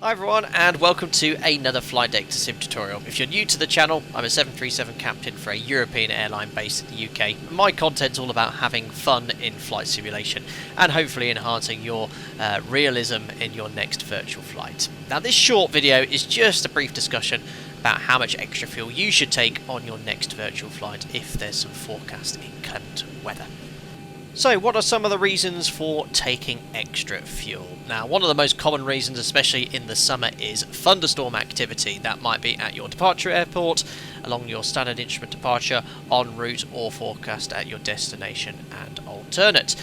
Hi everyone, and welcome to another flight deck to sim tutorial. If you're new to the channel, I'm a 737 captain for a European airline based in the UK. My content's all about having fun in flight simulation and hopefully enhancing your realism in your next virtual flight. Now this short video is just a brief discussion about how much extra fuel you should take on your next virtual flight if there's some forecast inclement weather. So what are some of the reasons for taking extra fuel? Now, one of the most common reasons, especially in the summer, is thunderstorm activity. That might be at your departure airport, along your standard instrument departure, en route, or forecast at your destination and alternate.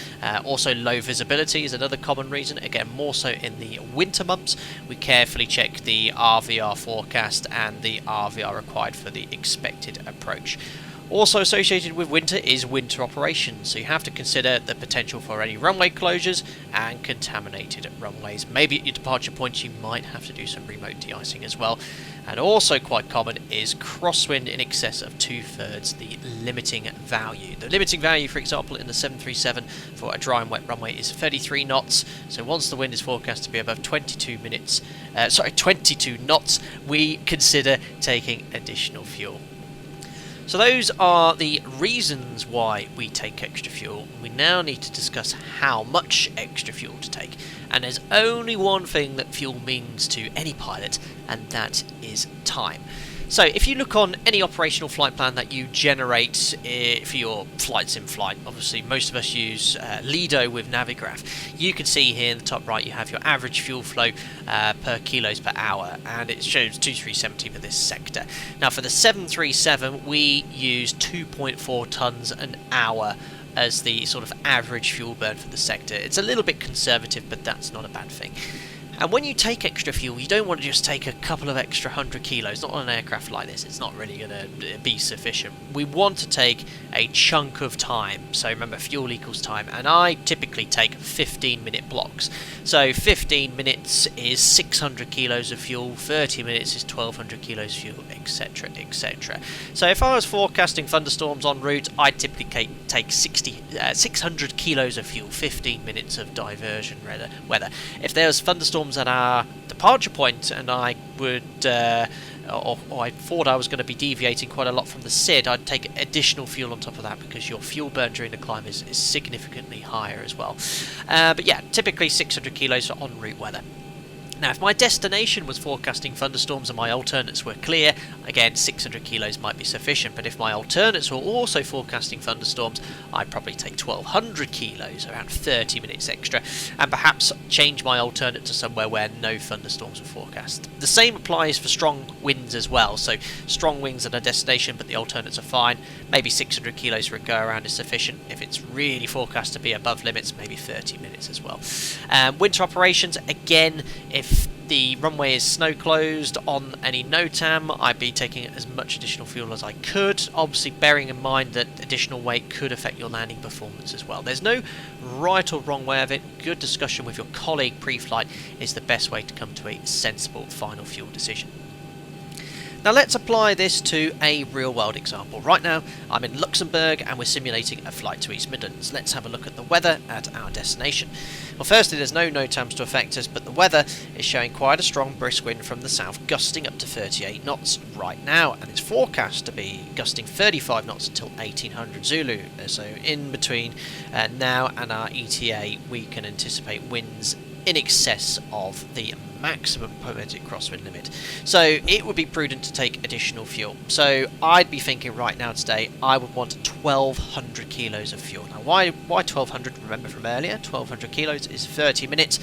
Also, low visibility is another common reason, again more so in the winter months. We carefully check the RVR forecast and the RVR required for the expected approach. Also associated with winter is winter operations, so you have to consider the potential for any runway closures and contaminated runways. Maybe at your departure points you might have to do some remote de-icing as well. And also quite common is crosswind in excess of 2/3 the limiting value. The limiting value, for example, in the 737 for a dry and wet runway is 33 knots. So once the wind is forecast to be above 22 knots, we consider taking additional fuel. So those are the reasons why we take extra fuel. We now need to discuss how much extra fuel to take. And there's only one thing that fuel means to any pilot, and that is time. So if you look on any operational flight plan that you generate for your flights in flight, obviously most of us use Lido with Navigraph. You can see here in the top right you have your average fuel flow per kilos per hour, and it shows 2370 for this sector. Now for the 737 we use 2.4 tonnes an hour as the sort of average fuel burn for the sector. It's a little bit conservative, but that's not a bad thing. And when you take extra fuel, you don't want to just take a couple of extra 100 kilos. Not on an aircraft like this, it's not really going to be sufficient. We want to take a chunk of time. So remember, fuel equals time. And I typically take 15-minute blocks. So 15 minutes is 600 kilos of fuel, 30 minutes is 1200 kilos of fuel, etc, etc. So if I was forecasting thunderstorms en route, I'd typically take 600 kilos of fuel, 15 minutes of diversion weather. If there was thunderstorms at our departure point and I would or I thought I was going to be deviating quite a lot from the SID, I'd take additional fuel on top of that because your fuel burn during the climb is significantly higher as well. But yeah, typically 600 kilos for en route weather. Now, if my destination was forecasting thunderstorms and my alternates were clear, again 600 kilos might be sufficient, but if my alternates were also forecasting thunderstorms, I'd probably take 1200 kilos, around 30 minutes extra, and perhaps change my alternate to somewhere where no thunderstorms were forecast. The same applies for strong winds as well, so strong winds at a destination but the alternates are fine, maybe 600 kilos for a go around is sufficient. If it's really forecast to be above limits, maybe 30 minutes as well. Winter operations, again, if the runway is snow closed on any NOTAM, I'd be taking as much additional fuel as I could, obviously bearing in mind that additional weight could affect your landing performance as well. There's no right or wrong way of it. Good discussion with your colleague pre-flight is the best way to come to a sensible final fuel decision. Now let's apply this to a real world example. Right now I'm in Luxembourg and we're simulating a flight to East Midlands. Let's have a look at the weather at our destination. Well, firstly, there's no NOTAMs to affect us, but the weather is showing quite a strong brisk wind from the south, gusting up to 38 knots right now, and it's forecast to be gusting 35 knots until 1800 Zulu. So in between now and our ETA we can anticipate winds in excess of the maximum permitted crosswind limit. So it would be prudent to take additional fuel. So I'd be thinking right now today I would want 1200 kilos of fuel. Now why 1200? Remember from earlier, 1200 kilos is 30 minutes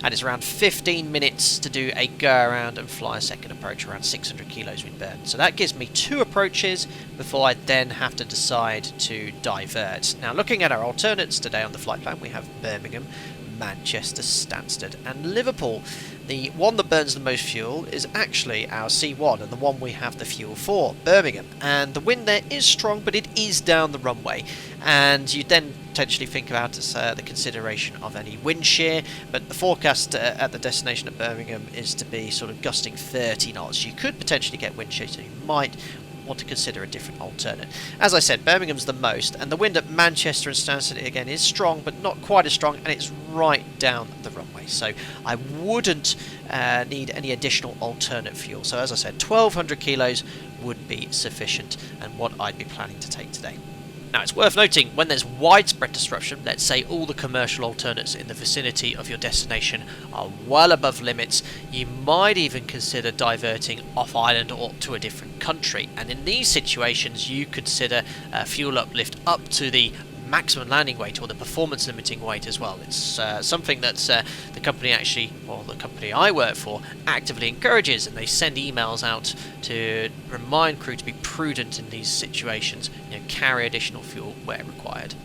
and it's around 15 minutes to do a go around and fly a second approach, around 600 kilos we'd burn. So that gives me 2 approaches before I then have to decide to divert. Now looking at our alternates today on the flight plan, we have Birmingham, Manchester, Stansted and Liverpool. The one that burns the most fuel is actually our C1 and the one we have the fuel for, Birmingham. And the wind there is strong, but it is down the runway. And you then potentially think about the consideration of any wind shear, but the forecast at the destination at Birmingham is to be sort of gusting 30 knots. You could potentially get wind shear, so you might want to consider a different alternate. As I said, Birmingham's the most, and the wind at Manchester and Stansted again is strong, but not quite as strong, and it's right down the runway. anyway, so I wouldn't need any additional alternate fuel. So as I said, 1200 kilos would be sufficient and what I'd be planning to take today. Now, it's worth noting, when there's widespread disruption, let's say all the commercial alternates in the vicinity of your destination are well above limits, you might even consider diverting off island or to a different country. And in these situations, you consider fuel uplift up to the maximum landing weight or the performance limiting weight as well. It's something that the company the company I work for actively encourages, and they send emails out to remind crew to be prudent in these situations, carry additional fuel where required.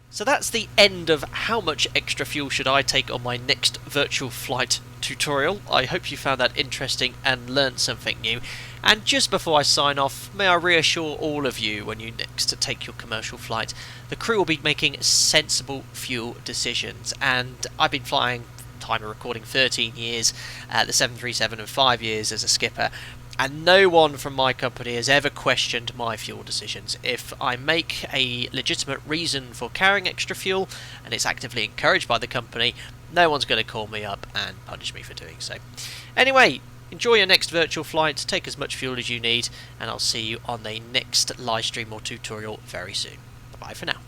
So that's the end of how much extra fuel should I take on my next virtual flight tutorial. I hope you found that interesting and learned something new. And just before I sign off, may I reassure all of you, when you next take your commercial flight, the crew will be making sensible fuel decisions. And I've been flying, time of recording, 13 years, the 737 and 5 years as a skipper. And no one from my company has ever questioned my fuel decisions. If I make a legitimate reason for carrying extra fuel, and it's actively encouraged by the company, no one's going to call me up and punish me for doing so. Anyway, enjoy your next virtual flight, take as much fuel as you need, and I'll see you on the next live stream or tutorial very soon. Bye for now.